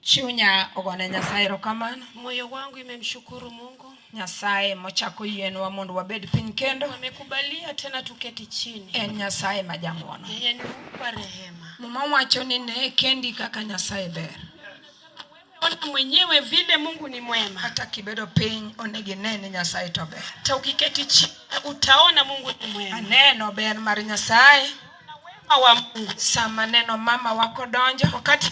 Chunya ogone Nyasaye rokamano. Moyo wangu imemshukuru Mungu. Nyasaye mochako yienwa mondo wabed piny kendo. Amekubalia tena tuketi chini. En Nyasaye majamuono. Yeye ni Mungu wa rehema. Mama wacho ni ne kendi kaka Nyasaye ber. Ona mwenyewe vile Mungu ni mwema. Hata kibedo piny onegi nene Nyasaye to ber. Hata ukiketi chini utaona Mungu ni mwema. Aneno ber mar Nyasaye. Wema wa Mungu. Sama neno mama wako donjo. Wakati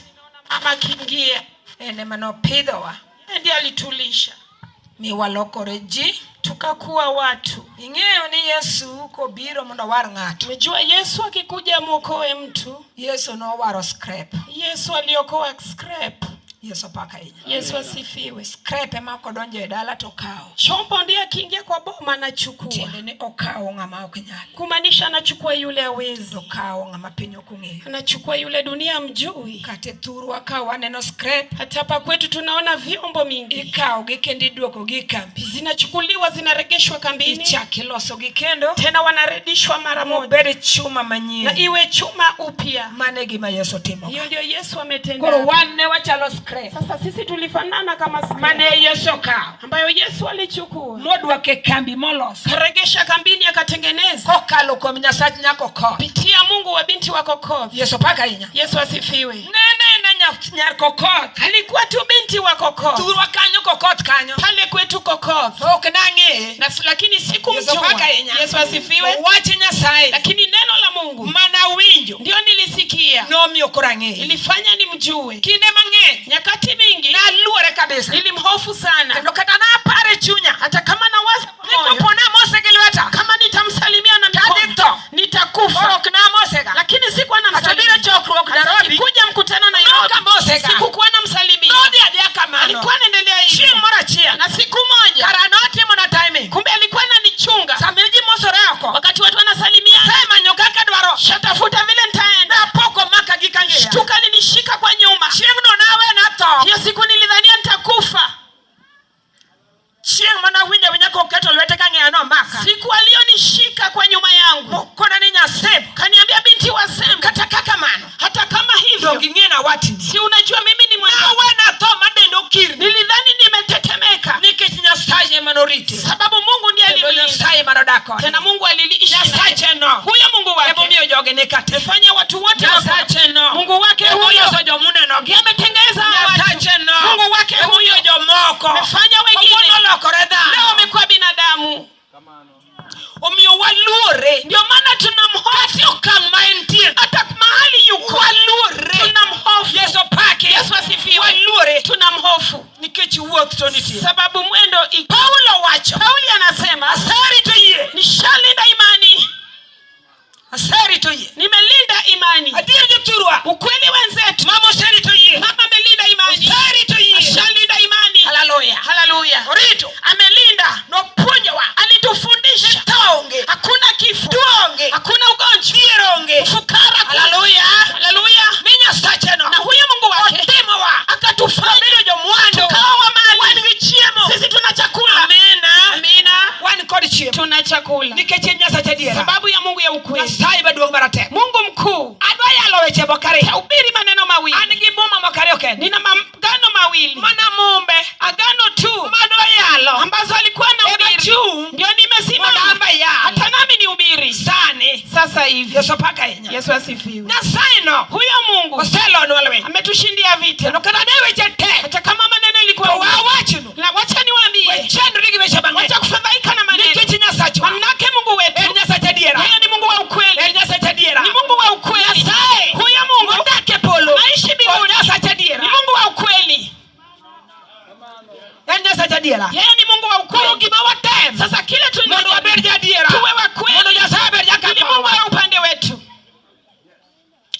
mama kiingia, ene manopidhowa. ndiye alitulisha. Miwalokore ji. Tukakuwa watu. Ing'eyo ni Yesu kobiro mondo war ng'ato. Umejua Yesu akikuja mwokoe mtu. Yesu no waro scrap. Yesu aliokoa scrap. Yesu paka inya. Yesu asifiwe. Scrap ema kodonjo e dala to kao. Chombo ndiye akiingia kwa boma anachukua. Tiende ni okao ng'ama ok nyal. Kumaanisha anachukua yule hawezi. Okao ng'ama piny ok ong'eyo. Anachukua yule dunia mjui. Kate thurwa ka waneno scrap. Hata hapa kwetu tunaona vyombo mingi. Ikao gi kendo iduoko gi kambi. Zinachukuliwa zinaregeshwa kambini. Ichaki loso gi kendo. Tena wanaredishwa mara moja. Bere chuma manyien. Na iwe chuma upya. Mane gima Yesu timo. Hiyo ndio Yesu ametenda. Koro wane wachalo scrap. Sasa sisi tulifanana kama scrap. Mane Yesu kao. Ambayo Yesu alichukua. Modwake kambi molos. Karegesha kambini akatengeneza. Kokalo kwa Nyasaye nyako ko. Pitia Mungu wa binti wako ko. Yesu paka inya. Yesu asifiwe. Nene nyar kokot. Alikuwa tu binti wa kokot. Thurwa kanyo kokot kanyo. Pale kwetu kokot. Ok nange. Lakini sikumjua. Yesu asifiwe. Wachi Nyasaye. Lakini neno la Mungu. Mana winjo. Ndio nilisikia. Nomiyo korange. Ilifanya nimjue. Kinde mang'eny. Nyakati mingi. Na luore kabisa. Nilimhofu sana. Kendo kata na pare chunya. Hata kama nawaza moyo. Niko pona mose gilweta. Kama nitamsalimia na mikono. Nitakufa. Ok na mosega. Lakini sikuwa namsalimia. Atabira chokruok Nairobi. Kuja mkutano na Nairobi. Sikukuwa namsalimia. Alikuwa anaendelea hivi. Chim mora chia. Na siku moja. Karanoti mona timing. Kumbe alikuwa ananichunga. Samiji mosore yako. Wakati watu wanasalimia. Sema nyokaka dwaro. Shatafuta vile nitaenda. Na poko maka gikangea. Shtuka linishika kwa nyuma. Chiengno nawe na to. Hiyo siku nilidhania nitakufa. Chieng mana winja winyako keto lwete kangea no maka. Siku alionishika kwa nyuma yangu. Kona ni Nyaseb. Kaniambia binti wa Sem. Kata kaka mano. Hata kama hivyo. Dongingena wati. Si unajua mimi ni mwana. Nawe na to madendo kiri. Nilidhani nimetetemeka. Nikech Nyasaye manoriti. Sababu Mungu ndiye alilinda. Nyasaye marodako. Tena Mungu aliliishi. Nyasaye no. Huyo Mungu wake. Ebo miyo joge nekate. Fanya watu wote Nyasaye no. Mungu wake huyo. Ebo jomune no. Ametengeza Nyasaye no. Mungu wake huyo. Jomoko. Amefanya wengine. Leo wamekuwa binadamu. Omiyo waluore. Ndio maana tunamhofu kama entie. hata mahali yuko. Waluore. Tunamhofu. Yesu pake. Yesu asifiwe. Waluore. Tunamhofu. Nikech wuoth to nitie. Sababu mwendo Paulo wacho. Pauli anasema asari to yie. Nishalinda imani. Asari to yie. Nimelinda imani. Adier joturwa. Ukweli wenzetu. Mama asari to yie. Mama amelinda imani. Asari to yie. Ashalinda imani. Hallelujah. Hallelujah. Orito. Amelinda. No puonjowa. Alitufundisha. Taonge. Hakuna kifo. Tuonge. Hakuna ugonjwa. Dieronge. Fukara. Hallelujah. Hallelujah. Minya sache no. Na huyo Mungu wake. Otimowa. Akatufanya. Abido jomwando. Tukawa wa mali. Wani chiemo. Sisi tuna chakula. Amina. Amina. Wani kodi chiemo. Tuna chakula. Nikech Nyasaye diera. Sababu ya Mungu ya ukweli. Nyasaye maduong' maratego. Mungu mkuu. Adwa yalo weche mokare. Tahubiri maneno mawili. An gi muma mokare okende. Nina magano mawili. Mana mumbe. Agano tu. Madwa yalo. Ambazo alikuwa na ubiri. Ndio nimesimama. Amba yalo. Hata nami ni ubiri. Sani. Sasa hivi. Yesu paka inya. Yesu asifiwe. Nyasaye no. Huyo Mungu. Oselo no alwe. Ametushindia vita. Nokana ne weche te. Hata kama maneno ilikuwa. Wawachu. Na wacha niwaambie. Wechendo ligi weche bange. Wacha kufadhaika na maneno. Nikech Nyasaye. Manake Mungu wetu. Nyasaye diera. Yeye ni Mungu wa ukweli. Nyasaye diera. Ni Mungu wa ukweli. Nyasaye. Huyo Mungu. Ndake polo. Naishi mbinguni. Nyasaye diera. Ni Mungu wa ukweli. Nyasaye diera. Yeye ni Mungu wa ukweli. Koro gima watem. Sasa kile Mondo waber jadiera. tuwe wa kweli. Mondo Nyasaye ber Ni Mungu wa upande wetu.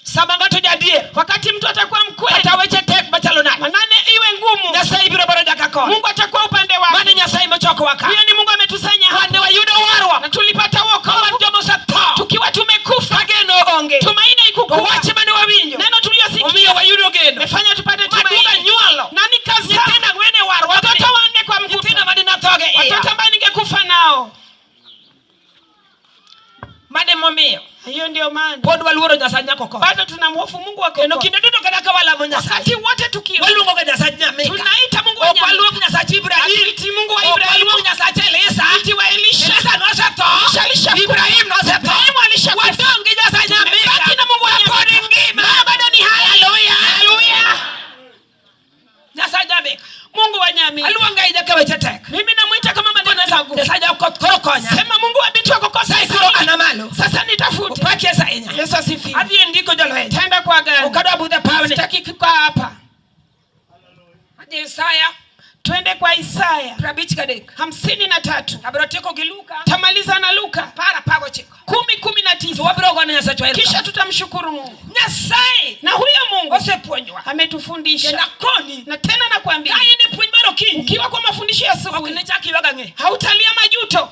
Sama ngato jadier. Wakati mtu atakuwa mkweli. Kata weche tek machalo naye. Manane iwe ngumu. Nyasaye biro baro jaka kon. Mungu atakuwa upande wake. Mane Nyasaye mochoko waka. Huyo ni Mungu ametusanya hapa. Wande wayudo warwa. Na tulipata wokovu. Kama jomo satho. Tukiwa tumekufa. Ageno onge. Tumaini ikukuwa. Wache mane wawinjo. Neno tuliyosikia. Omiyo wayudo geno. Mefanya tupate tumaini. Maduga nyualo. Na nikazaa. Nyithinda ng'wene warwa. Watoto wanne kwa mkuta. Nyithinda madina thoge iya. Watoto ambao ningekufa nao. Mane momiyo. Hiyo ndio maana. Pod waluoro Nyasaye nyako kon. Bado tunamhofu Mungu wa Kendo kinde duto kada ka wala walamo Nyasaye. Wakati wote tukiwa waluongo Nyasaye Nyamika. tunaita Mungu wa Nyamika. Waluongo Nyasaye Ibrahim. Mungu wa Ibrahim. Waluongo Nyasaye Elisa. Wa Elisha. Elisa nosetho. Ibrahim nosetho. Ibrahim alishakufa. Wadonge Nyasaye Nyamika. Baki na Mungu wa Nyamika. Bado ni hai. Haleluya. Nyasaye Nyamika. Mungu wa Nyamika. Aluonga ija kawe chetek. Mimi namuita kama maneno zangu. Nyasaye korokonya. Sema Mungu wa bitu kukosa Sasa anamalo. Sasa nitafute. Upake sainya. Yesu asifiwe. Adhi ndiko jolo. Tenda kwa gani? Ukadwa bude pawe. Sitaki kukaa hapa. Hadi Isaya. Twende kwa Isaya 53. Abroteko giluka. Tamaliza na Luka. Para pago chiko. 10:19. Wabrogo na Nyasaye. Kisha tutamshukuru Mungu. Nyasaye. Na huyo Mungu osepuonjwa. Ametufundisha. Na koni. Na tena nakwambia. Kai ni puonjwa kinyi. Ukiwa kwa mafundisho ya asubuhi. Ukinichaki waga nge. Hautalia majuto.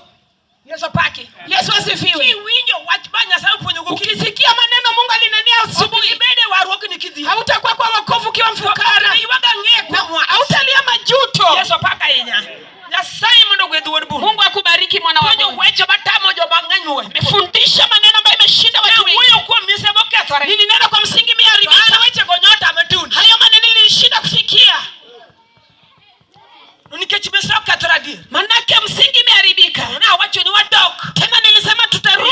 Yesu paki. Yesu asifiwe. Kiwinjo wachbanya sana puonjwa. Ukisikia maneno Mungu alinenea asubuhi. Ibede waruoki nikidhi. Hautakuwa kwa wokovu kiwa mfukara. Ni waga nge. Hautalia majuto. Yesu paka yenya. Nyasaye mundo gwedhuod bu. Mungu akubariki mwana wa Mungu. Wecho batamo jo bang'anyo. Amefundisha maneno ambayo imeshinda watu wengi. Huyo kwa mise bokethore. Nilinena kwa msingi miharibika. Bana weche gonyota ametuni. Hayo maneno nilishinda kufikia. Unikechi mise bokethore dir. Manake msingi imeharibika. Na wacho ni wadok. Tena nilisema tutarudi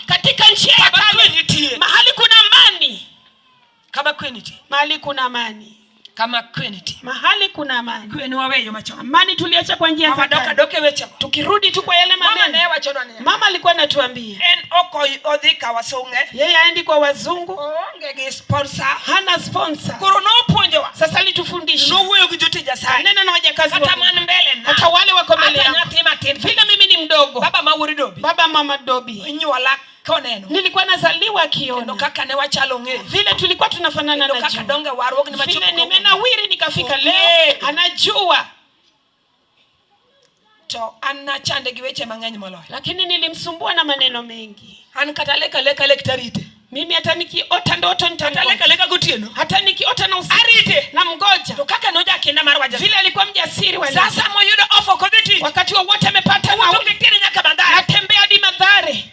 katika nchi ya kale. Mahali kuna amani. Kama kweniti. Mahali kuna amani. Kama kweniti. Mahali kuna amani. Kweni waweyo macho. Amani tuliacha kwa njia za kale. Doke weche. Tukirudi tu kwa yale maneno. Mama alikuwa anatuambia. En oko odhika wasunge. Yeye aendi kwa wazungu. Onge gi sponsor. Hana sponsor. Korono ponjo. Sasa alitufundisha. No wewe kujutija sana. Nena na wajakazi hata man mbele na. Hata wale wako mbele yangu. Vile mimi ni mdogo. Baba Mawuri Dobi. Baba Mama Dobi. Nyuala koneno. Nilikuwa nazaliwa kiona. Ndo kaka ne wachalo nge. Vile tulikuwa tunafanana na kaka donge warog ni machuko. Vile nimenawiri nikafika leo. Anajua. To anachande giweche mang'any moloyo. Lakini nilimsumbua na maneno mengi. Ankataleka lektarite. Mimi hata nikiota ndoto nitaleka leka gotieno. Hata nikiota na usiku. Arite. Na mgoja. To kaka noja kenda marwaja. Vile alikuwa mjasiri wale. Sasa moyudo ofo kodeti. Wakati wote amepata na utikiri nyaka bandari. Atembea hadi Mathare.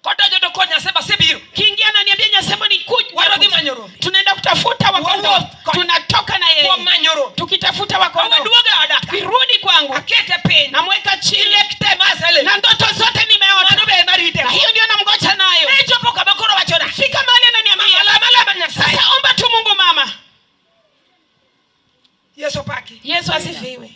Kota joto konya sema sibiro. Kiingia ananiambia Nyasemo ni kuja. Warodi Manyoro. Tunaenda kutafuta wakondo. Tunatoka na yeye. Kwa Manyoro. Tukitafuta wakondo. Waduoga adaka. Kirudi kwangu. Akete pen. Namweka chini. Lekte masale. Na ndoto zote nimeona. Manube marite. Na hiyo ndio namgoja nayo. Ejo poka bakoro wachona. Fika mahali ananiambia. Lama Nyasaye. Sasa omba tu Mungu mama. Yesu paki. Yesu asifiwe.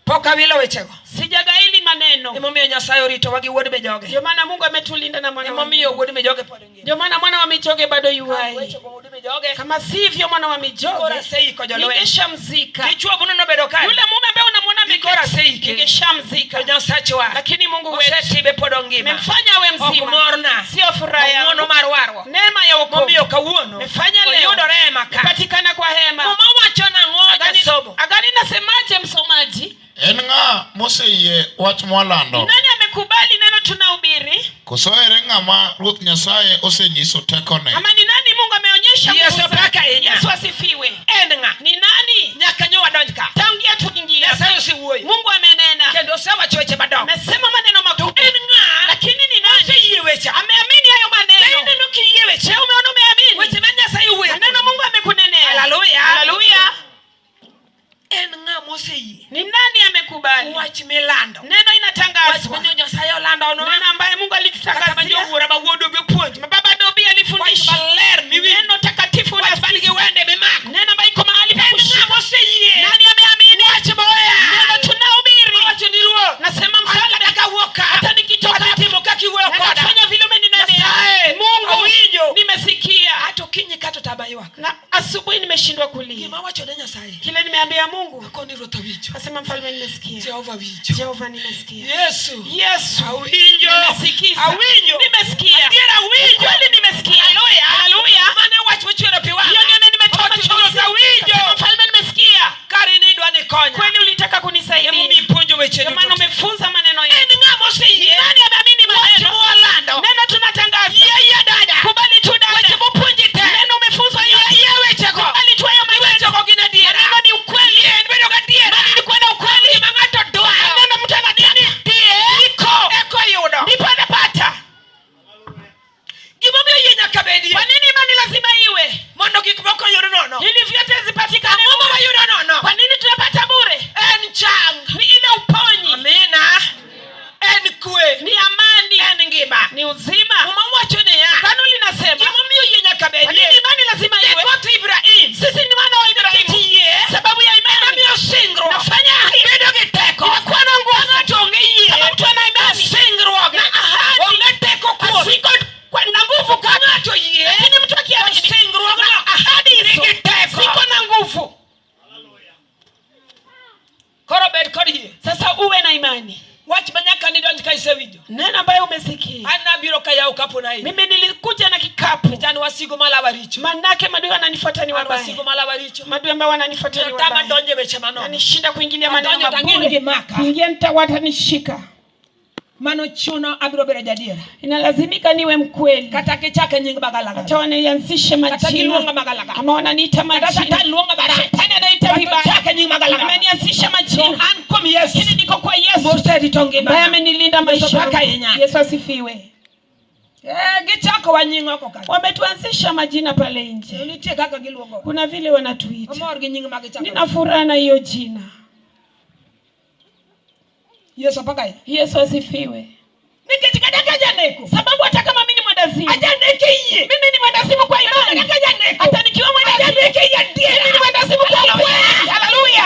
Poka wilo wechego. Sijagaili maneno. Emomiyo Nyasaye orito wagi wuod bejoge. Ndio maana Mungu ametulinda na mwana. Emomiyo wuod bejoge pod ngima. Ndio maana mwana wa mijoge bado yuai. Wechego wuod bejoge. Kama sivyo mwana wa mijoge. Kora sei ko jolwe. Ningeshamzika. Kichwa buno no bedo kai. Yule mume ambaye unamwona mikora sei ke. Ningeshamzika. Nyasaye wa. Lakini Mungu wetu osetibe pod ngima. Memfanya awe mzima. Okumorna. Sio furaha yangu. Muono marwaro. Neema ya wokovu. Momiyo kawuono. Mefanya leo. Oyudo rema ka. Patikana kwa hema. Mama wacho na ngoja sobo. Agani nasemaje msomaji? En ng'a moseyie wach mwalando? Nani amekubali neno tunahubiri? Koso ere ng'ama Ruoth Nyasaye osenyiso tekone? Ama ni nani Mungu ameonyesha Yesu paka enya. Yesu asifiwe. En ng'a. Ni nani? Nyaka nyowa donjka. Tangia tuingia. Nyasaye usiwuoyo. Mungu amenena. Kendo sewa choche badong. Amesema maneno makubwa. En ng'a. Lakini ni nani? Oseyie wecha. Ameamini hayo maneno. Neno kiye wecha. Je, umeona umeamini? Weche men Nyasaye uwuoyo. Neno Mungu amekunenea. Haleluya. Haleluya. En ng'a moseyie. Ni nani amekubali? Wach milando. Neno Wach inatangazwa. menyo Nyasaye olando ono. Neno ambaye Mungu Kata alitutangazia. manyo wuora mawuodo bepuonj. Baba Dobi alifundisha. Wach maler miwi. Neno takatifu Wach manigi wende bimako. neno ambayo iko mahali pa En ng'a kushika. moseyie. Nani ameamini? Wach boya. Neno tunahubiri. Wach ni ruo. Nasema mfalme Ataka wuoka. hata nikitoka Atimo kaki wuoyo koda. nafanya vile umeninenea. Nyasaye. Mungu Awinjo. nimesikia. Hata kinyi kato tabaywa. Na asubuhi nimeshindwa kulia. Gima wacho ne Nyasaye. Kile nimeambia Mungu. Akoni Ruoth awinjo. Asema mfalme nimesikia. Jehova winjo. Jehova nimesikia. Yesu. Yesu. Awinjo. Nimesikiza. Awinjo. Nimesikia. Adiera awinjo. Kweli nimesikia. Haleluya. Haleluya. Mane wach mochwero piwa. Hiyo ndio nimetoka Wach chozi. Ruoth awinjo. Asema mfalme nimesikia. Kari ni dwa ni konya. Kweli ulitaka kunisaidia. Emu mipunjo weche Ndio maana duto. umefunza maneno yetu. En ng'a moseyie. Nani ameamini maneno? Wach mwalando. Neno tunatangaza. Yeye dada. Kubali tu dada. Weche mopuonji te. Neno umefunzwa yote. Yeye wechego. Kubali tu hayo maneno. Wechego gin adiera. Neno ni ukweli. Yeye bedo gadiera. Neno ni kwenda ukweli. Gima ng'ato dwaro. Neno mtu anadini. Iko. Eko yudo. Ndipo anapata. Gima miyo yie nyaka bedi. Kwa nini imani neno ambayo umesikia. Anabiro kaya ukapo na hii. Mimi nilikuja na kikapu. Jana wasigo malabaricho. Manake madui wananifuata ni wabaya. Wasigo malabaricho. Madui ambao wananifuata ni wabaya. Tama ndonje becha maneno. Ni shida kuingilia maneno mabaya. Kuingia nitawatanishika. Mano chuno abiro bere jadira. Inalazimika niwe mkweli. Katake chake nyingi bagalaga. Hata wanianzishe majina. Katake luonga magalaga. Ama wananiita majina. Katake luonga bara. Shetani anaita vibaya. Chake nyingi magalaga. Amenianzisha majina. Ankom Yesu. Lakini niko kwa Yesu. Morse tonge bana. Baya amenilinda maisha. Yesu asifiwe. Gichako wanyingo kwa kaka. Wametuanzisha majina pale nje. Unitie kaka giluongo. Kuna vile wanatuita. Amor ginyingi magichako. Nina furaha na hiyo jina. Yesu pakai. Yesu asifiwe. Nikijikadaka janeko. Sababu hata kama mimi ni mwendazimu. Ajaneke iye. Mimi ni mwendazimu kwa imani. Hata nikiwa mwendazimu. Ajaneke ya die. Mimi ni mwendazimu kwa ukweli. Haleluya.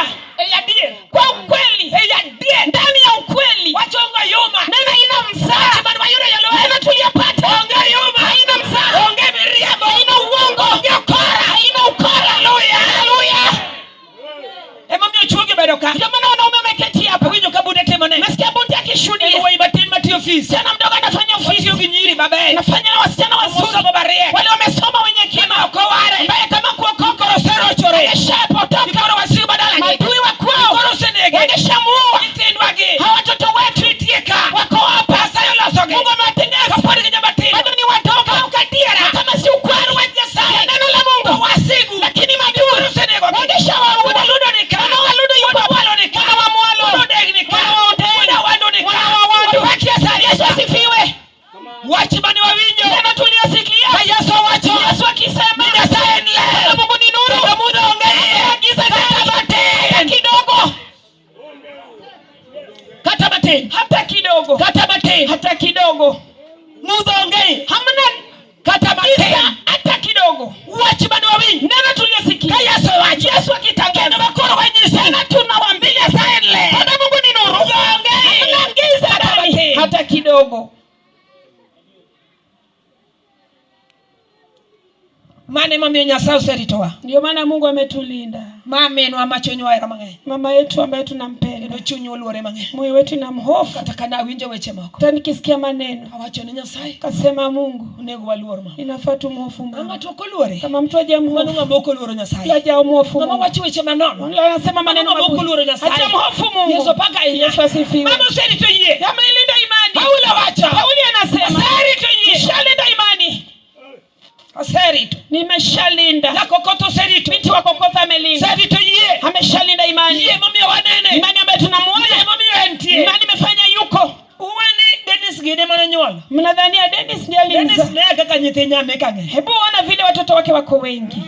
Ya die. Kwa ukweli. Ya die. Ndani ya ukweli. Wachonga yuma. Neno ina msaa. Chibani mayure yalo. Neno tuliyopata. Onga yuma. Haina msaa. Onge miriambo. Haina uongo. Onge ukora. Haina ukora. Haleluya. Haleluya. Ema mnyo chuoge bedoka. Ndio maana wanaume wameketi hapa. Winyo kabude temone. Mesikia bunti akishuhudia. Ewa ibatin mati ofisi. Jana mdogo anafanya ofisi. Uginyiri babae. Nafanya na wasichana wazuri. Musoma bare. Wale wamesoma wenye kima. Okoware. Mbaya kama kuokoka. Korosero chore. Yeshapotoka. Ikoro wasigu badala. Madui wa kwao. Ikoro senege. Wangeshamuua. Itendwage. Hawa watoto wetu Itieka. wako hapa. Asayo losoge. Mungu amewatengeza. Kapori kijabatini. Bado ni wadogo. Ukadiera. Kama si ukweli wa Yesu. Neno la Mungu. Wasigu. Lakini madui. Ikoro senege. Wangeshawaua. Waludo nika. Wana waludo yuko. Walo nika. Wana wa mwalo. Waludo nika. Wana wa udeni. Wana wando nika. Wana wa wando. Wakia sari. Yesu asifiwe. Wachibani wa winyo. Neno tuliyosikia. Yesu wacho. Yesu akisema. Nina sayen le. Mungu ni nuru. Kama muda ongei. Agiza hata kidogo. Katabatin. Hata kidogo. Katabatin. Hata kidogo. Muda ongei. Hamna Katabatin. hata kidogo. Wachibani wa winyo. Neno tuliyosikia. Yesu wacho. Yesu akitangaza. Kendo bakoro wanyisa. Tena tunawaambia sayen le. Bwana Mungu ni nuru. Muda ongei. Hamna giza ndani. Katabatin. Hata kidogo. Mane mami Nyasaye useritoa. Ndio maana Mungu ametulinda. Mame no amachonyo era mang'eny. Mama yetu ambaye tunampenda. Kendo chunyu oluore mang'eny. Moyo wetu inamhofu. Kata kana winjo weche moko. Hata nikisikia maneno. Awacho ni Nyasaye. Kasema Mungu. Onego waluor ma. Inafaa tumhofu Mungu. Mama to koluore. Kama mtu hajamhofu. Manu ng'amoko luoro Nyasaye. Hajamhofu Mama Mungu. wacho weche manono. Anasema maneno ng'amoko luoro Nyasaye. Hajamhofu Mungu. Yesu paka inya. Yesu asifiwe. Mama userito yie. Yamelinda imani. Paulo wacho. Paulo anasema. Userito yie. Shalinda imani. Userito. Nimeshalinda. La kokoto userito. Binti wa kokotha amelinda. Userito yie. Ameshalinda imani. Yie mami wanene. Imani ambayo tunamuona. Yie mami entie. Imani imefanya yuko. Uwani Dennis gine mananyol. Mnadhania Dennis ndiye alimza. Dennis naye kaka nyitenya mekage. Hebu ona vile watoto wake wako wengi.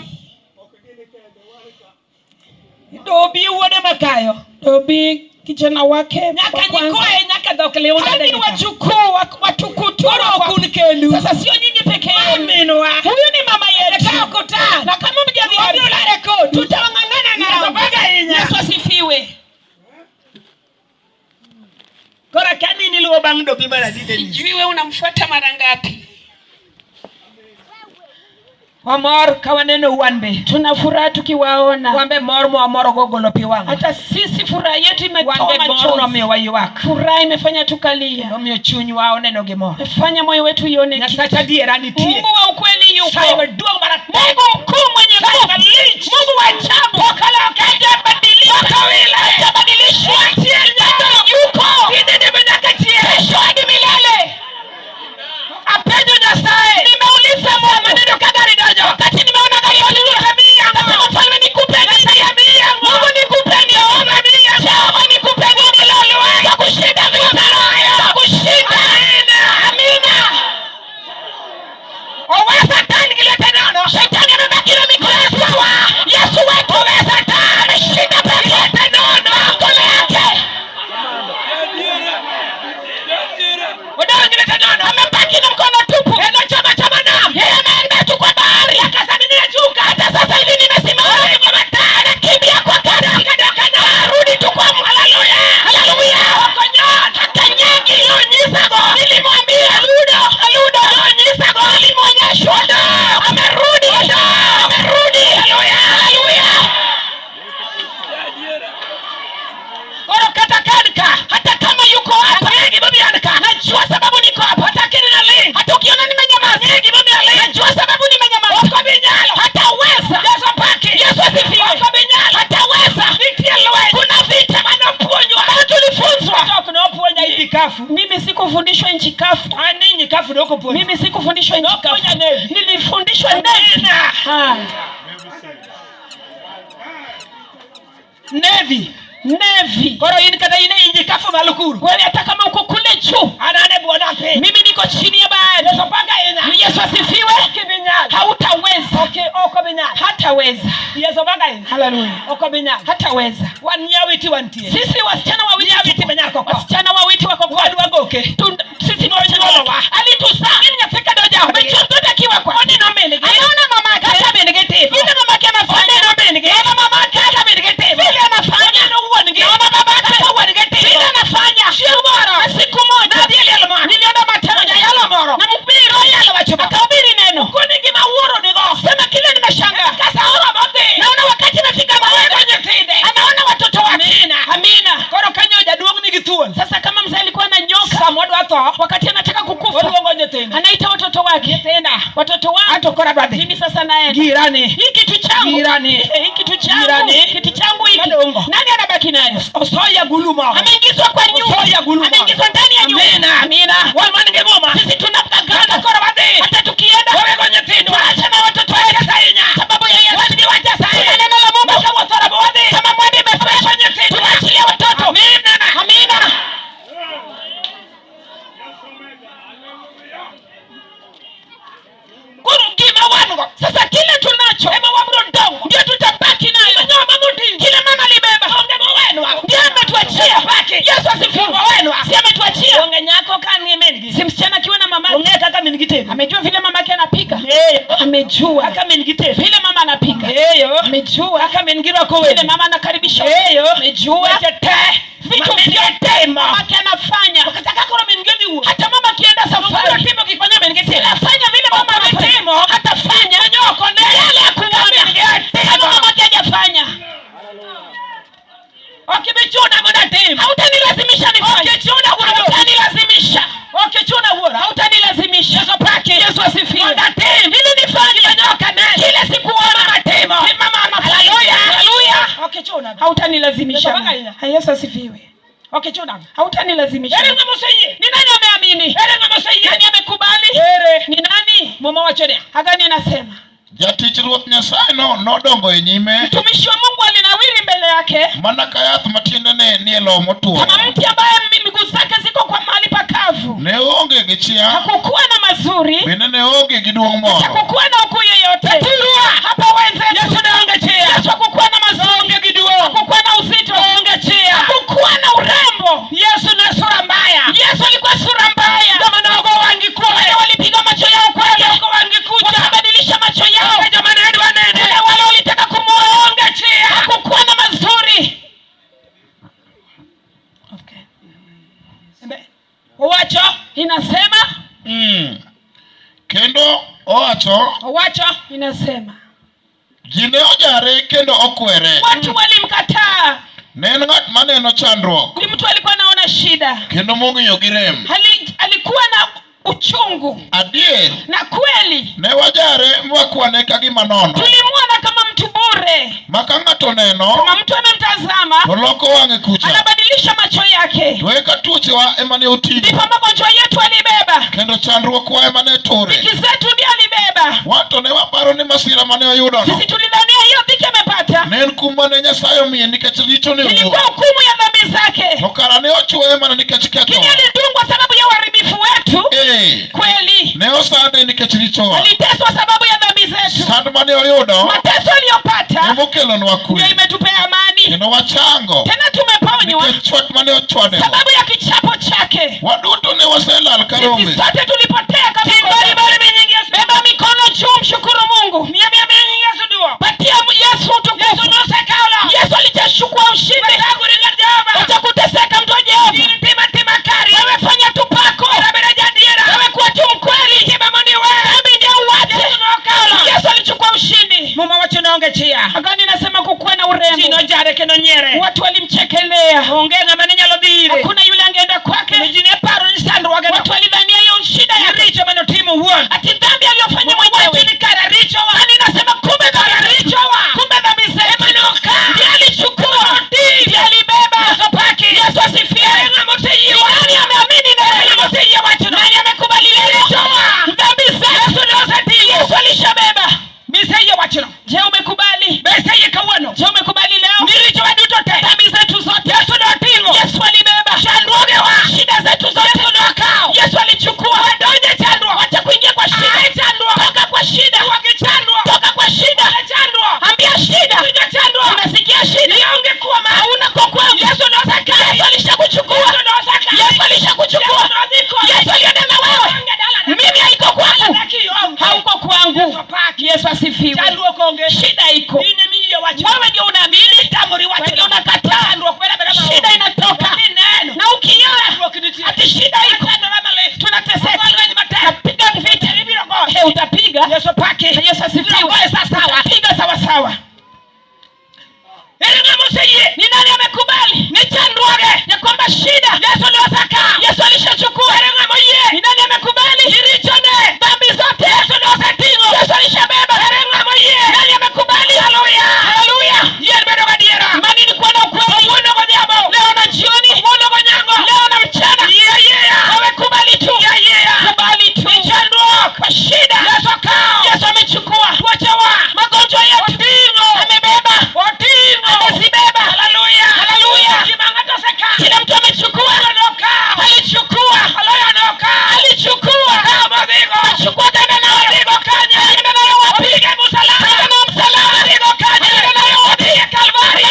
Dobi uone makayo. Dobi kijana wake nyaka nyikoe nyaka dokleona hadi wajukuu watukutoro kunikelu. Sasa sio nyinyi peke yenu. Minwa. Huyu ni mama yetu. Kakuta. Na kama mjadili tutangangana nao. Yesu asifiwe. Kora kani niliwo bang Dobi mara dide ni. Sijui wewe unamfuata mara ngapi? Amor kawaneno uanbe. Tunafuraha tukiwaona. Wambe mor mo amoro gogolo piwanga. Hata sisi furaha yetu imetoa machozi. Wambe mor wayuak. Furaha imefanya tukalia. Nomyo chunyu wao neno gimo. Fanya moyo wetu ione kitu. Nyasacha diera nitie. Mungu wa ukweli yupo. Sawa duong mara. Mungu mkuu mwenye nguvu. Mungu wa ajabu. Wakala kaja badilisha. Kawila atabadilisha. Yupo. Ndio mnakatia. Kesho hadi milele. Apendo Nyasaye. Nimeuliza maneno kadari dojo. Wakati nimeona gari waliruhamia. Nasema falme nikupe nini? Mungu nikupe nini? Jehova nikupe nini lolo? Za kushinda vita. Za kushinda. Amina. Oweza tani kile tena. mimi sikufundishwa nchi kafu. Ani kafu doko po. Mimi sikufundishwa nchi kafu. Nilifundishwa Navy. Koro in kada ine inji kafu malukuru. Wewe hata kama uko kule juu, Anane bwana pe. mimi niko chini ya bahari. Yesu panga ina. Yesu asifiwe. Kibinyali. Hautaweza. Okay, oko binyali. Hataweza. Yesu panga ina. Haleluya. Oko binyali. Hataweza. Wanyawiti wantie. Sisi wasichana wawili Wanyawiti binyako. wasichana wawili wako kwa Wadu wagoke. sisi ni wasichana wawili. Alituzaa. Mimi nyafika doja. Amechotoka kiwa kwa. Oni na mimi. Anaona mama yake. Hata mimi nigete. Vile mama yake anafanya. Oni na mimi nigete. Mama yake hata mimi nigete. Vile anafanya. Huwa nigete. Mama baba yake huwa nigete. Vile anafanya. Sio bora. Siku moja. Niliona matendo ya yale moro. Na mpira yale wachoka. Akahubiri neno. Kuni kima uoro nigo. Sema kile nimeshangaa. Kasa hora bote. Naona wakati nafika mahali kwenye tinde. Anaona watoto wake. Amina. Koro kanyoja duong nigi thuon. Sasa kama mzee alikuwa na nyoka, Samodo ato. wakati anataka kukufa, Waduongo nyotenda. anaita watoto wake. Tena. Watoto wangu. Ato kora bade. Mimi sasa naenda. Girani. Hii kitu changu. Girani. Hii kitu changu. Girani. Kitu changu hiki. Madongo. Nani anabaki nayo? Osoya guluma. Ameingizwa kwa nyumba. Osoya guluma. Ameingizwa ndani ya nyumba. Amina. Wamani ngoma. Sisi tunapangana. Kora bade. Hata tukienda. Wewe kwenye tindo. Tuache na watoto wetu. Sababu ya Yesu. Wani wacha sahi. Tuna neno la Mungu. Kama tora bade. Kama mwani imefresh. Kwenye tindo. Tunaachilia watoto. Amina. Amina. Kurugima wanugo. Sasa kile tunacho Ema wabro ndongo. ndio tutabaki nayo. Nyoma muti. Kile mama libeba ndio ametuachia. Yesu asifiwe. Si ametuachia. Onge nyako kani mengi. Si msichana akiwa na mama Onge kaka minigite. amejua vile mama yake anapika. Amejua. Kaka minigite vile mama anapika. Amejua. Kaka mingira ko Vile mama anakaribisha. Amejua. Vitu vyote mama yake anafanya. Wakataka koro minigeni uo. Hata mama akienda safari. Timo kifanya minigite. Anafanya vile mama anafanya. Hatafanya. Yale ya kuona. Kama mama yake hajafanya. Okibichuna muda timo. Hautanilazimisha nifanye. Okichuna huo. Hautanilazimisha. Okichuna huo. Hautanilazimisha. Yesu pake. Yesu asifiwe. Muda timo. Vile nifanye. Nyoka nene. Kile sikuona matemo. Mama anafanya. Haleluya. Okichuna. Hautanilazimisha. Yesu pake. Yesu asifiwe. Okichuna. Hautanilazimisha. Yale ngamuseye. Ni nani ameamini? Yale ngamuseye. Nani amekubali? Ni nani? Mama wachene. Hagani nasema. Jatich Ruoth Nyasaye nodongo e nyime Mtumishi wa Mungu alinawiri mbele yake mana ka yath matiendene ni e lowo motuo. kama mti ambaye miguu zake ziko kwa mahali pakavu. Ne onge gi chia, Hakukuwa na mazuri. bende ne onge gi duong' moro. Hakukuwa na ukuu yoyote. Hapa wenzetu. Yesu naonge chia. Yesu hakukuwa na mazuri. Hakukuwa na uzito. Hakukuwa na urembo. Yesu na sura mbaya. Yesu alikuwa sura mbaya. Ndio maana wao wangi kwa. Wale walipiga macho yao kwake. Wao wangi kuja. Wakabadilisha macho yao. Jamani ndio nene. Wale walitaka kumuonga chia. Hakukuwa na mazuri. Okay. Owacho Inasema. Kendo owacho, Inasema. ji ne ojare kendo okwere. Watu walimkataa. Ne en ng'at maneno chandruok Ni mtu alikuwa anaona shida. kendo mong'iyo gi rem. Alikuwa na uchungu. Adier, Na kweli ne wajare mwakwane ka gima nono. tulimwona kama mtu bure. Ma ka ng'ato neno, Kama mtu amemtazama to loko wang'e kucha. anabadilisha macho yake. To eka tuochewa ema ne oting'o, Ndipo magonjwa yetu alibeba. kendo chandruokwa ema ne ture. Dhiki zetu ndio alibeba. Wato ne waparo ni masira mane oyudono Sisi tulidhania hiyo dhiki amepata. ne en kum mane Nyasaye omiye nikech richo ne Ilikuwa owuon. hukumu ya dhambi zake. To kara ne ochuoye mana nikech ketho. Kile alidungwa sababu ya uharibifu wetu. Kweli. Ne osande nikech richowa. Aliteswa sababu ya dhambi zetu. Sand mane oyudo Mateso aliyopata ema okelonwa kwe. ndio imetupea amani. Kendo wachango Tena tumeponywa nikech chwat mane ochwadego. sababu ya kichapo chake. Waduto ne waselal Sisi karome. sote tulipotea kama beba mikono juu, mshukuru Mungu. Patia Yesu utukufu. Yesu alichukua ushindi. Utakuteseka mtu ajabu. Wewe fanya tu pako. Wewe kuwa tu mkweli. Dhambi ndio uache. Yesu alichukua ushindi. Mama wacho naonge chia. Agani nasema kukuwa na urembo. Jino jare kendo nyere. Watu walimchekelea. Onge ngama ne nyalo dhire. Hakuna yule angeenda kwake. Jine paro ni sandruoge. Watu walidhania hiyo shida ya Richo mano timo uon. ati dhambi aliyofanya mwenyewe. Ni kara richo wa. Ani nasema kumbe dhambi richo wa. Kumbe dhambi zetu. Ndiye alichukua. Ndiye alibeba. Yesu asifiwe. Nani ameamini neno hili? Je, umekubali? Je, umekubali leo? Dhambi zetu zote Yesu alibeba. Shida zetu zote Yesu alichukua. Wacha kuingia kwa shida. Toka kwa shida. Toka kwa shida. Ambia shida. Unasikia shida? Hauna kwa kwangu. Yesu alishakuchukua. Yesu alishakuchukua. Yesu alienda na wewe. Mimi haiko kwangu. Hauko kwangu. Yesu asifiwe. Shida iko. Wewe ndio unaamini. Wewe ndio unakataa. Shida inatoka. Na ukiona ati shida iko, tunateseka. Napiga vita. Utapiga. Yesu asifiwe. Piga sawa sawa. Ni nani amekubali? Ya kwamba shida Yesu alishachukua. Ni nani amekubali? Dhambi zote Yesu alishabeba. Nani amekubali? Haleluya. Imani ni kuwa na ukweli. Leo na jioni. Leo na mchana. Wewe kubali tu. Kubali tu. Kwa shida Yesu amechukua. Magonjwa yetu amebeba. Amezibeba. Haleluya. Kila mtu amechukua. Alichukua. Achukua dada na wewe. Alienda nayo wapi? Alienda nayo msalaba. Alienda nayo wapi? Kalvari.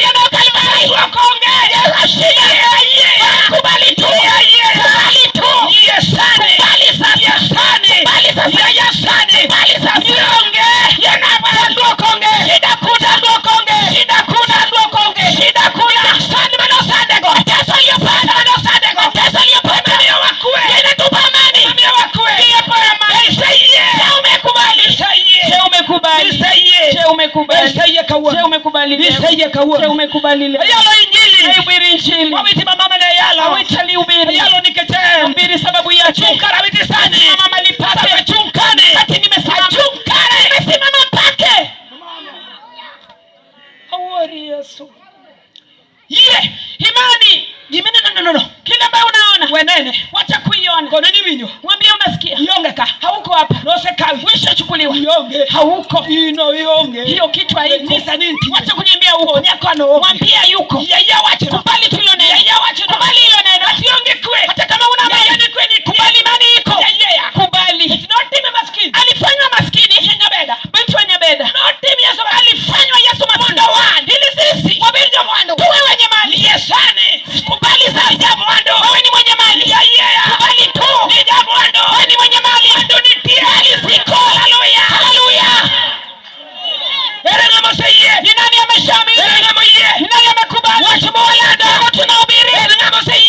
Kubali tu. Umekubali leo. Hubiri injili. Hubiri sababu yake. Mama lipate. Ati nimesimama pake. Hawari Yesu. Imani. No. Kila ambaye unaona. Wacha kuiona. Mwambie unasikia. Hauko hapa. Wishachukuliwa. Hauko. Hiyo kitu haiko. Wacha kuniambia huko. Mwambie yuko. Kubali tu neno. Kubali hilo neno. Hata kama una imani. Kubali imani iko. Kubali. Alifanywa maskini. Bintu wenye beda. Alifanywa Yesu maskini. Ili sisi. Tuwe wenye mali. Kubali sasa. Wewe ni mwenye mali. Kubali tu. Wewe ni mwenye mali. Haleluya. Ni nani ameshamiri? Ni nani amekubali? Watu bawalanda. Tunahubiri.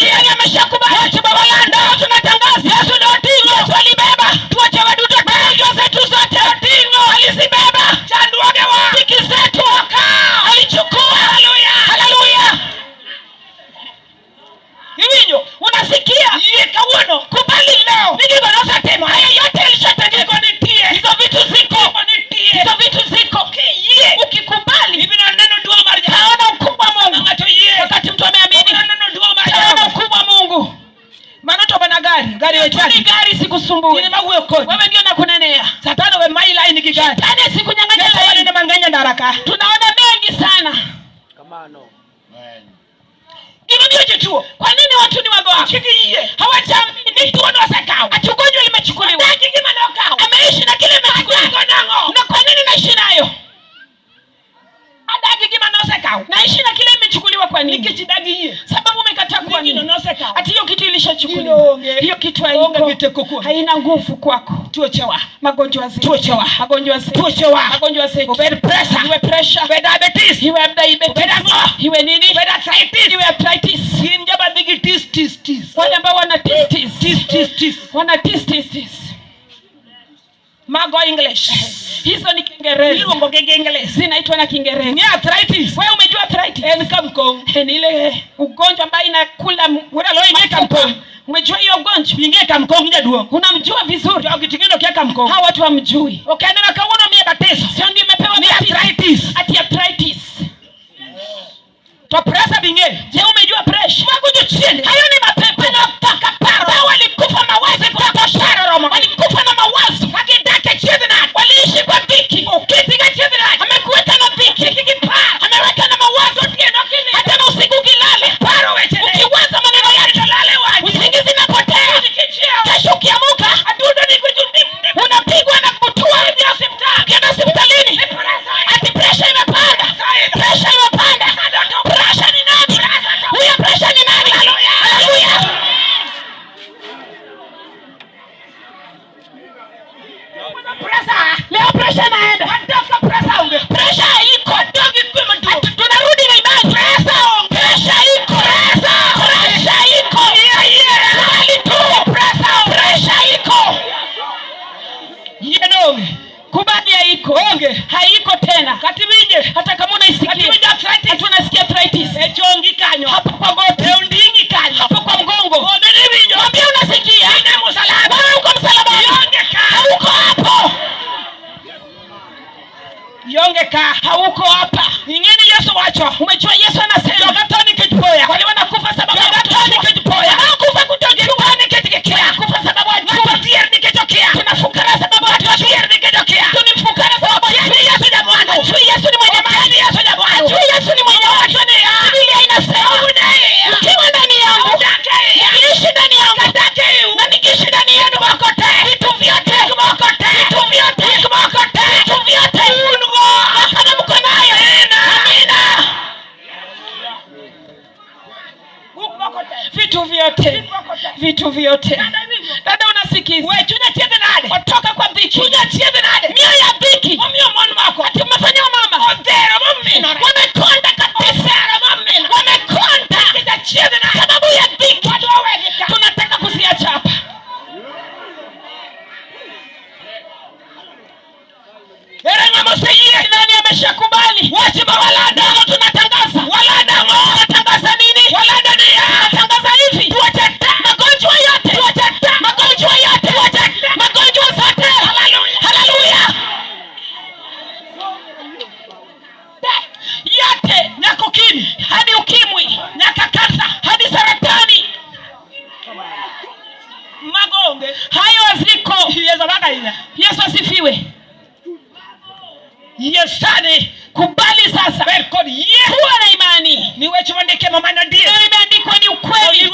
Ni nani ameshakubali? Watu bawalanda. Tunatangaza. Yesu alibeba. Tuache wadudu. Magonjwa zetu zote. Alizibeba. Piki zetu. Alichukua. Haleluya. Hivinyo. Unasikia? Kubali leo. Haya yote alishatendeka. Hizo vitu ziko. Ukikubali. Haona ukubwa Mungu. Wakati mtu ameamini. Haona ukubwa Mungu. Manoto bana gari wechani. Gari sikusumbui. Wewe ndio nakunenea. Shetani sikunyang'anya ndaraka. Tunaona mengi sana. Kwa nini watu ni wagonjwa? Hawajamini tuone wasekao. Ati ugonjwa limechukuliwa. Ameishi na kile imechukuliwa. Na kwa nini naishi nayo? Naishi na kile imechukuliwa kwa nini? Sababu umekataa kwa nini? Ati hiyo kitu ilishachukuliwa. Hiyo kitu haiko. Haina nguvu kwako. Magonjwa zetu. Iwe pressure. Iwe nini? Iwe arthritis. Wale ambao wana tis. Wana tis. Mago English. Hizo ni Kiingereza. Zinaitwa na Kiingereza. Ni arthritis. Wewe umejua arthritis? Ni ile ugonjwa ambao inakula umejua hiyo ugonjwa? Unamjua vizuri. Hawa watu wamjui. Sio ndio imepewa arthritis. Ati arthritis. Je, umejua pressure? Hayo ni mapepo. Walikufa mawazo. Walikufa na mawazo. Waliishi kwa dhiki. Amekufa sana. Katibije hata kama unaisikia. Katibije arthritis. Hata unasikia arthritis. Chongi kanyo. Hapo kwa goti. Undingi kanyo. Hapo kwa mgongo. Moderibijo. Wapi unasikia? Ina msalaba. Uko msalaba. Yongeka. Hauko hapo. Yongeka. Hauko hapa. Ingine Yesu wacho. Umejua Yesu anasema gatoni kijipoya. Wale wanakufa sababu gatoni kijipoya. Wanakufa kutojua ni kitikea. Kufa sababu atuatia ni kitokea. Tunafukara sababu atuatia ni kitokea. Tunifukara sababu Yesu ni Bwana. Yesu ni mwenye mali. Yesu ni Bwana. Yesu ni mwenye watu ni. Biblia inasema ukiwa ndani yangu nikiishi ndani yangu na nikiishi ndani yenu wakote vitu vyote wakote vitu vyote wakote vitu vyote ungo kama mko nayo. Amina. Vitu vyote dada unasikiza wewe tunyatiende nade kutoka kwa dhiki tunyatiende nade mio ya dhiki mio mwana wako ati umefanya mama odera mimi wamekonda kabisa mimi wamekonda tunyatiende nade sababu ya dhiki watu waweka tunataka kusiacha hapa. Eranga msaidia nani ameshakubali wasiba walada tunatangaza walada tunatangaza nini walada ni tunatangaza hivi tuachata magonjwa yote tuachata magonjwa yote tuachata magonjwa zote. Haleluya yote nyako kini hadi ukimwi nyaka kansa hadi saratani magonge hayo ziko Yesu asifiwe. Yesane kubali sasa. Kuwa na imani. Ni wewe mwandike mama na ndiye. Imeandikwa ni ukweli.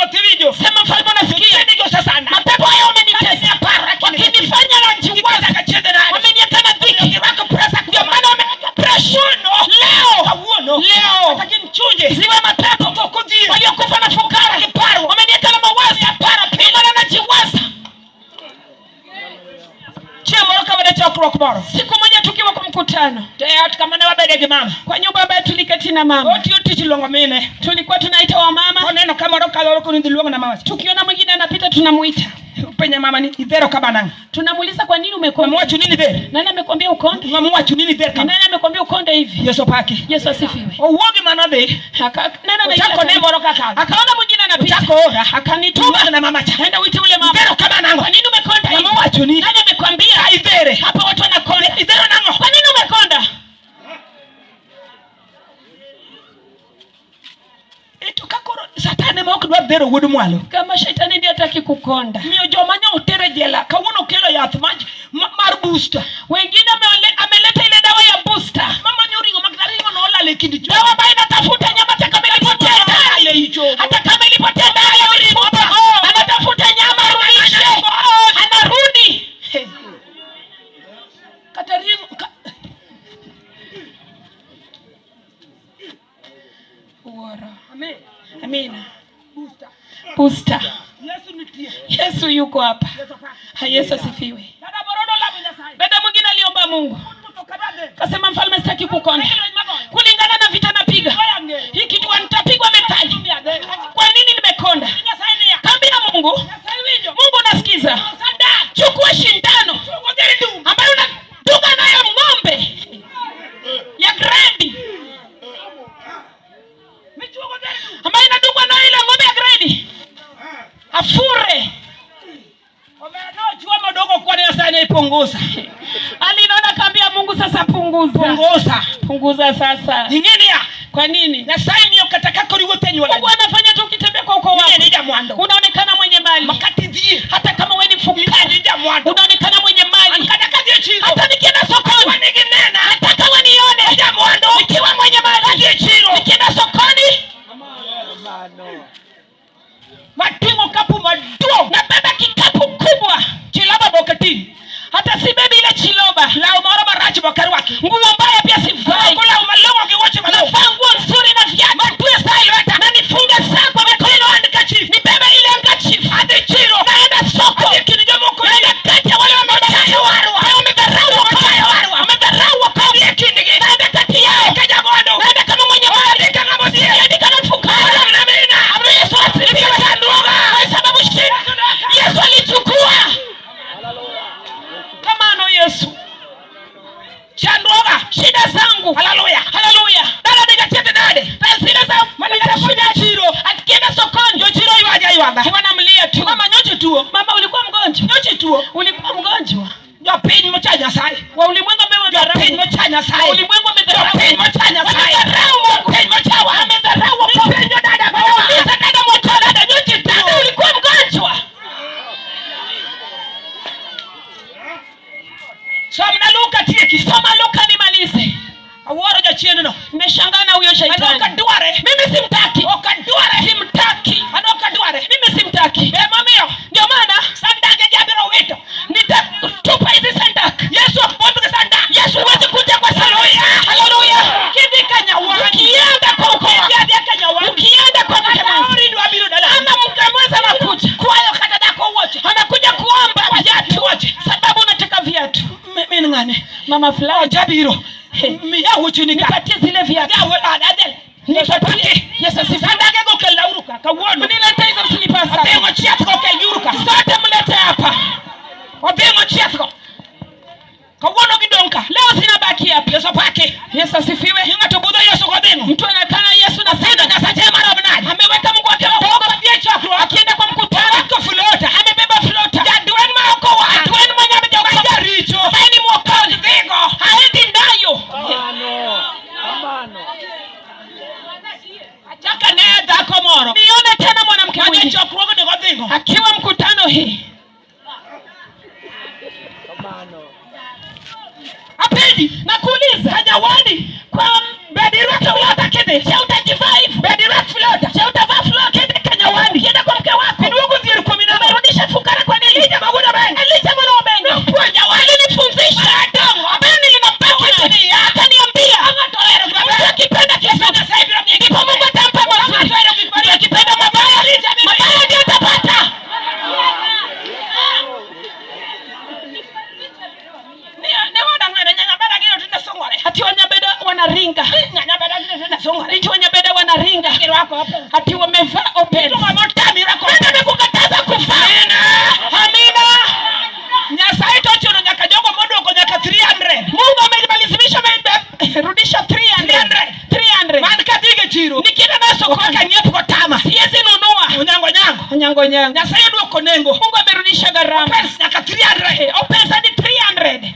Sema mfalme unasikia. Ndio sasa. Mapepo hayo wamenitesa para. Wakinifanya na jiwaza kacheze na. Wamenieka na dhiki. Wako presa kwa maana wameweka pressure. Leo. Nataka mchuje. Ziwe mapepo kukujia. Waliokufa na fukara kiparu. Wamenieka na mawazo ya para. Pima na jiwaza. Chemoroka baada ya kurokbaro. Siku moja tukiwa kwa mkutano. Tayari kama na wabedege mama. Kwa nyumba ambayo tuliketi na mama. Wote chilongo mene. Tulikuwa tunaita wa mama. Neno kama roka loko ndilongo na mama. Tukiona mwingine anapita tunamuita. Penye mama ni idhero kama nanga. Tunamuuliza kwa nini umekonda? Mwachu nini there? Nani amekwambia ukonde? Mwachu nini there kama? Nani amekwambia ukonde hivi? Yesu pake. Yesu asifiwe. Uoge manade. Nani anaita kwa nemo roka kaka. Akaona mwingine anapita. Ora akanituma na mama cha. Enda uite ule mama. Idhero kama nanga. Kwa nini umekonda hivi? Mwachu nini? Nani amekwambia idhere? Hapa watu wanakonda. Idhero nanga. Kwa nini umekonda? Tukakoro satani moko dwa dhero wudu mwalo kama shetani ndiye ataki kukonda mio joma nyo utere jela kawuno kelo yath mar booster wengine ameleta ile dawa ya booster mama nyuringo magdaringo no lale kindi dawa baina tafuta nyama hata kama ilipotea dale hicho hata kama ilipotea dale ilipotea anatafuta nyama rudishe anarudi kataringo Uwara. Amen. Amina. Booster. Yesu yuko hapa. Yesu asifiwe. Dada mwingine aliomba Mungu. Kasema mfalme sitaki kukonda. Kulingana na vita napiga. Hii kitu nitapigwa metali. Kwa nini nimekonda? Kambi ya Mungu. Mungu nasikiza. Chukua shindano. Ambayo unadunga nayo ng'ombe. Ya grade. Ambayo inadungwa na ile ng'ombe ya grade. Afure. Wamenojua madogo kwa nini sana ipunguza. Alinaona kambia Mungu sasa punguza sasa. Ningine ya kwa nini? Na sasa niyo katakako liwote nywa. Mungu anafanya tu ukitembea kwa uko wako. Nija mwando. Unaonekana mwenye mali. Makati dhie. Hata kama wewe ni fukara nija mwando. Unaonekana mwenye mali. Nikataka dhie chiro. Hata nikienda sokoni. Waniginena. Hata kama nione nija mwando. Nikiwa mwenye mali dhie chiro. Nikienda sokoni. Matingo kapu maduo. Na beba kikapu kubwa. Chiloba bokatini. Hata si bebi ile chiloba. La umaro marachi bakari waki. Nguo mbaya pia sivai. Kula umalongo kiwachi malo. Nafaa nguo nzuri na viatu. Matue style weta. Na nifunge saa kwa mikono handkerchief. Nibebe ile handkerchief. Hadi chiro. Naenda soko. Hadi kinijomo kule. Naenda kati ya wale wamedharau warwa. Wamedharau warwa. Wamedharau chienno. Nimeshangana huyo shetani. Anokadware. Mimi simtaki. Okadware. Simtaki. Anokadware. Mimi simtaki. Mamiyo. Ndio maana Sandake jabiro wito. nitatupa hizi sandaka. Yesu apotoke sanda. Yesu huwezi kuja kwa Haleluya. Haleluya. Kidika nyawani. Ukienda kwa ukoo. Ukienda kwa mke mwenza. Ama mke mwenza anakuja. Kwayo katadako wote. Anakuja kuomba viatu. Sababu unataka viatu. Mimi ngane. Mama fulani. Jabiro. Miya uchini ka. Nipatie zile viatu. Yawe adadel. Nipatie. Yesu asifiwe. Sandake goke lauruka. Kawono. Mnilete hizo slippers. Abengo chiatko goke yuruka. Sote mlete hapa. Abengo chiatko. Kawono kidonka. Leo sina baki hapa. Yesu pake. Yesu asifiwe. Hinga tubudo Yesu kwa bengo. Mtu anakana Yesu na Sendo sendo. nyasache marabnani. Ameweka Mungu wake mdogo Chakro. akienda kwa mkutano. Wako flota. Amebeba flota. Jaduen maoko wa. Aduen mwenye amejoka. Jaricho. Ambaye ni mwokozi. Vigo. Haendi nayo. Achaka neda komoro. Nione tena mwanamke Mwenye mwingine chokro ni kwa bingo. akiwa mkutano hii. Apendi na kuuliza hajawadi kwa bediraka flota kede. Shauta G5. Bediraka flota. Shauta va flota kede kanyawani. Kienda kwa mke wako. Ndugu ziru 10 na marudisha fukara kwa nini? Elija maguna benga. Elija mwana wa benga. Kwa jawali nifundisha. Ambaye nilimbaki. Akaniambia. Mtu akipenda kisa. Ndipo Mungu atampa mazuri. Mtu akipenda mabaya. Mabaya ndio atapata. Hati wanyabeda wanaringa. Hati wanyabeda wanaringa. Hati wamevaa open. Nenda nikukataza kufa. Amina. Nyasai tochono nyaka jogo modo ko nyaka 300. Mungu amelazimisha rudisha 300. Man katige chiro. Nikienda na soko Kanyepo kwa tama. siwezi nunua. Onyango. Nyango. Nyasai duoko nengo. Mungu amerudisha gharama. Pesa nyaka 300. Open hadi 300.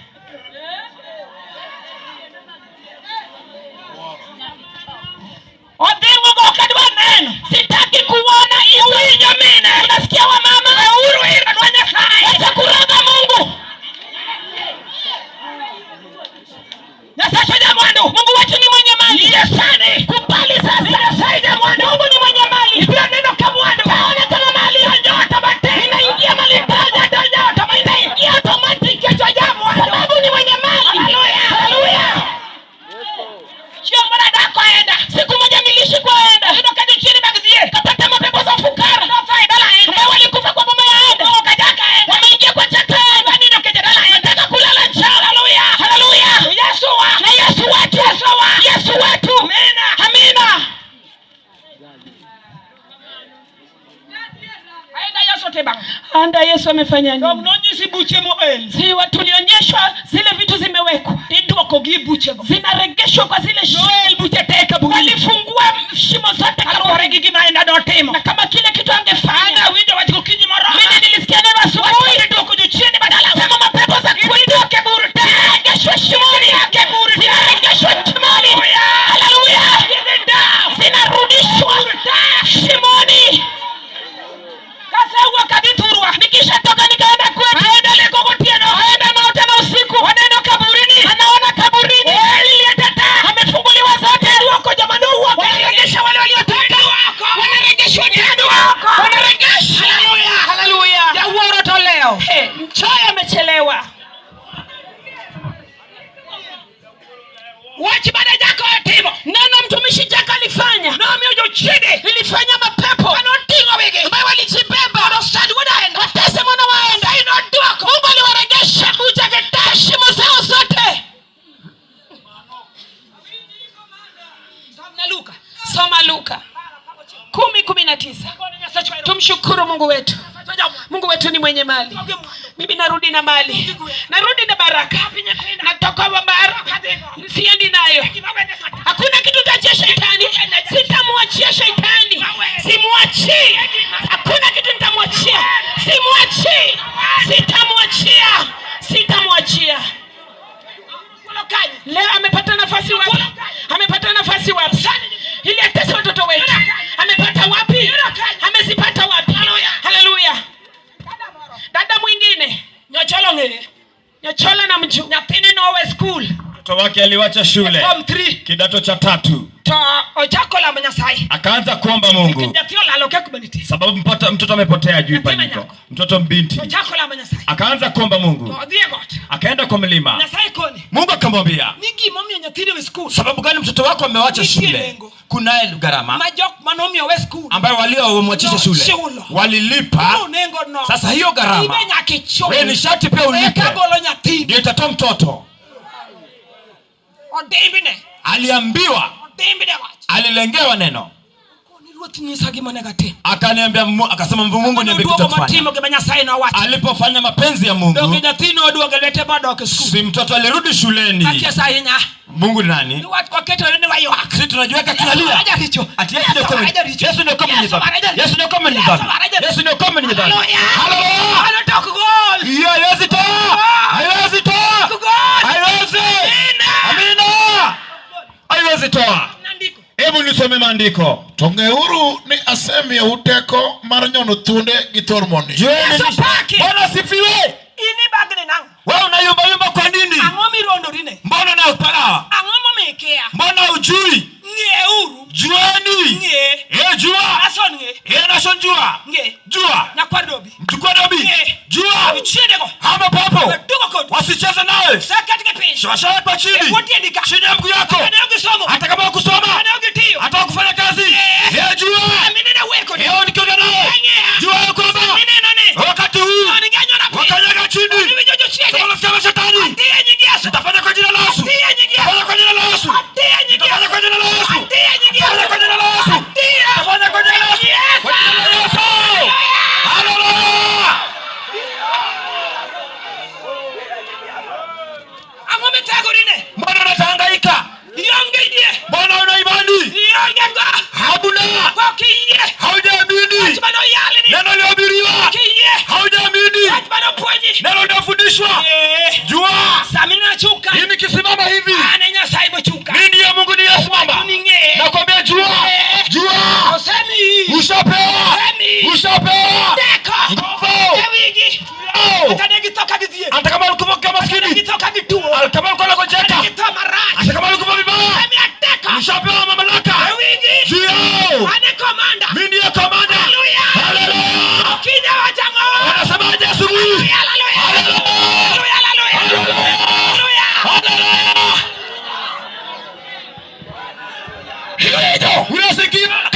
Odingo go kadwa neno. Sitaki kuona hiyo nyamina. Unasikia wa mama? Uru ira nwanya sai. Acha kuraga Mungu. Nyasai jamwando. Mungu wetu ni mwenye mali. Yesani. Kubali sasa. Nyasai jamwando. Mungu ni mwenye mali. Ibira neno kamwando. Kaona kama mali Nyota bate. inaingia mali taja taja kama inaingia automatic kichwa jamwando. Sababu ni mwenye mali. Haleluya. Sio mwana dako aenda. Siku moja niliishi kwaenda. Ndio kaje chini magazie. Kapata mapepo za fukara. Ndio faida la aenda. Ambao walikufa kwa mama yaenda. Ndio kajaka aenda. Wameingia kwa chakani. Ndio kaje dala aenda. Nataka kulala njaa. Haleluya. Haleluya. Yesu wa. Na Yesu wetu. Yesu wetu. Amina. Amina. Aenda Yesu tebang. Anda Yesu amefanya Ndio nini? mnonyisi buche mo el. Si watu tulionyeshwa zile vitu zimewekwa. Ndio kogi buche go. Zinaregeshwa kwa zile shimo. Noel buche teka buri. Walifungua shimo zote Alikuwa regi maenda dotemo. na kama kile kitu angefanya. Ana winjo wachiko kinyi moro. Mimi nilisikia neno asubuhi. Ndio kujo chini badala. Sema mapepo za kuingia kiburi. Zinaregeshwa shimoni yake buri. Zinaregeshwa shimoni. Haleluya. Zinarudishwa shimoni. Kasa huwa kabiturwa. Nikishatoka nikaenda kwetu. Aenda leko kotieno. Aenda nao tena usiku. Waneno kaburini. Anaona kaburini. Amefunguliwa zote. Wako jamani wako. Wanaregesha wale waliotenda. Wanaregeshwa tena. Wanaregesha. Haleluya. Ya uoro to leo. Mchoyo amechelewa. Wachi bada jako timo. Neno mtumishi Jaka alifanya. Na miojo chini. Ilifanya mapepo. Wanotingo wege. Ambayo walijibeba. Wanostadi wanaenda. Watese mwana waenda. Saino duako. Mungu aliwaregesha. Ujaketa. Shimo zao zote. Samna Luka. Soma Luka 10:19. Tumshukuru Mungu wetu. Mungu wetu ni mwenye mali. Mimi narudi na mali. Narudi na baraka. Natoka wa baraka. Siendi nayo. Hakuna kitu tachia shetani. Sitamwachia shetani. Simwachi. Hakuna kitu nitamwachia. Simwachi. Sitamwachia. Sitamwachia. Leo amepata nafasi wapi? Amepata nafasi wapi? Ili atese watoto wetu. Amepata wapi? Amezipata wapi? Haleluya. Dada mwingine. Nyocholo ngere. Nyochola na mju. Nyapine no we school. Mtoto wake wake aliwacha shule Form 3. kidato cha 3. To ochako la Nyasaye. Akaanza kuomba Mungu. Kijatio la loke community. Sababu mtoto amepotea juu paniko. Mtoto mbinti. Ochako la Nyasaye. Akaanza kuomba Mungu. To odhiegot. Akaenda kwa mlima. Nyasaye koni. Mungu akamwambia, Nigi mami nyathini we school. sababu gani mtoto wako amewacha shule? Kuna gharama Majok manomi we school. ambayo waliomwachisha shule walilipa. Sasa hiyo gharama wewe ni sharti pia ulipe. Ndio itatoa mtoto. Odembine. Aliambiwa. Odembine wacha. Alilengewa neno. Akaniambia akasema Mungu niambie kitu kufanya. Alipofanya mapenzi ya Mungu, si mtoto alirudi shuleni. Mungu ni nani? Si tunajiweka tunalia. Ati Yesu ndio kama Yesu ndio kama nidhamu. Yesu ndio kama nidhamu. Yesu ndio kama nidhamu. Haleluya. Anataka goal. Haiwezi toa. Haiwezi toa. Haiwezi. Amina. Haiwezi toa. Hebu nisome maandiko. Tongeuru ni asemie uteko mar nyono thunde gi thormoni. Bwana sifiwe. Ini bagne nang. Wewe unayumba kwa nini? Angomi rondo rine. Mbona unapala? Angomo mekea. Mbona ujui? Ngeuru. Juani. Nge. Jua. Ason nge. Nason jua. Nge. Jua. Na kwa dobi. Mtukua dobi. Nge. Jua. Uchideko. Hama papo. Tuko kodi. Wasicheze nawe. Sakati kepi. Shwashawe kwa chini. Ekuti chini ya mguu yako. Hata kama ukusoma. Hata kufanya kazi. Jua. Leo nikiongea nawe. Jua kwamba wakati huu wakanyaga chini. Kama kama shetani. Nitafanya kwa jina la Yesu. Nitafanya kwa jina la Yesu. Nitafanya kwa jina la Yesu. Nitafanya kwa jina la Yesu. Nitafanya kwa jina la Yesu. Kwa jina la Yesu. Haleluya. Angome tagorine. Mbona unahangaika? Yongeje. Mbona una imani? Yongenga. Habuna. Kwa kiye. Haujaamini. Atibano yale ni. Neno lihubiriwa. Kiye. Haujaamini. Atibano ponyi. Neno linafundishwa. Jua. Samina chuka. Mimi kisimama hivi. Anenya saibo chuka. Mimi ya Mungu niyesimama. Nakwambia jua. Jua. Osemi. Ushapewa. Ushapewa. Deko. Nguvu. Tewigi. Atanegitoka gizie. Hata kama ulikuwa kama maskini. Atanegitoka gituo. Kama ulikuwa unakojeka. Atanegitoka maraji. Hata kama ulikuwa vibaya. Ushapewa mamlaka. Tewigi. Jua. Ane komanda. Mimi ndiye komanda. Haleluya. Haleluya. Ukija wajango. Wanasemaje asubuhi? Haleluya. Haleluya. Haleluya. Haleluya. Unasikia?